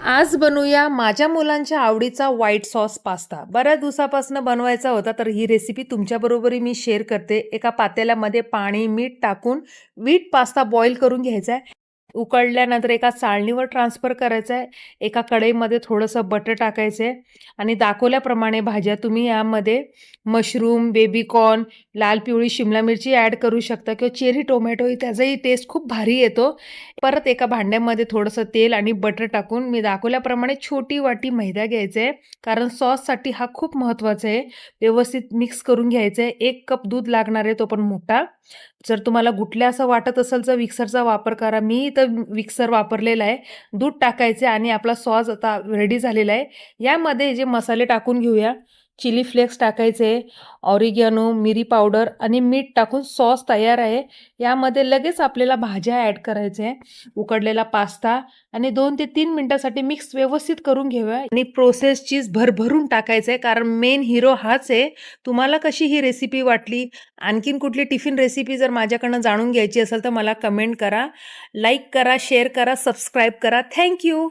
आज बनवूया माझ्या मुलांच्या आवडीचा व्हाईट सॉस पास्ता. बऱ्याच दिवसापासून बनवायचा होता, तर ही रेसिपी तुमच्याबरोबरही मी शेअर करते. एका पातेल्यामध्ये पाणी, मीठ टाकून व्हीट पास्ता बॉईल करून घ्यायचा आहे. उकळल्यानंतर एका चाळणीवर ट्रान्सफर करायचा आहे. एका कढईमध्ये थोडंसं बटर टाकायचं आहे आणि दाखवल्याप्रमाणे भाज्या तुम्ही यामध्ये मशरूम, बेबी कॉर्न, लाल पिवळी शिमला मिरची ॲड करू शकता किंवा चेरी टोमॅटो त्याचाही टेस्ट खूप भारी येतो. परत एका भांड्यामध्ये थोडंसं तेल आणि बटर टाकून मी दाखवल्याप्रमाणे छोटी वाटी मैदा घ्यायचा आहे. कारण सॉससाठी हा खूप महत्त्वाचा आहे. व्यवस्थित मिक्स करून घ्यायचं आहे. 1 कप दूध लागणार आहे, तो पण मोठा. जर तुम्हाला गुठल्या असं वाटत असेल तर मिक्सरचा वापर करा. मी इथं मिक्सर वापरलेला आहे. दूध टाकायचे आणि आपला सॉस आता रेडी झालेला आहे. यामध्ये जे मसाले टाकून घेऊया. चिली फ्लेक्स टाकायचे, ऑरिगॅनो, मिरी पावडर आणि मीठ टाकून सॉस तयार आहे. यामध्ये लगेच आपल्याला भाज्या ॲड करायच्या आहे. उकडलेला पास्ता आणि 2 ते 3 मिनिटासाठी मिक्स व्यवस्थित करून घेऊया आणि प्रोसेस्ड चीज भरभरून टाकायचं आहे, कारण मेन हिरो हाच आहे. तुम्हाला कशी ही रेसिपी वाटली? आणखीन कुठली टिफिन रेसिपी जर माझ्याकडनं जाणून घ्यायची असेल तर मला कमेंट करा, लाईक करा, शेअर करा, सबस्क्राईब करा. Thank you.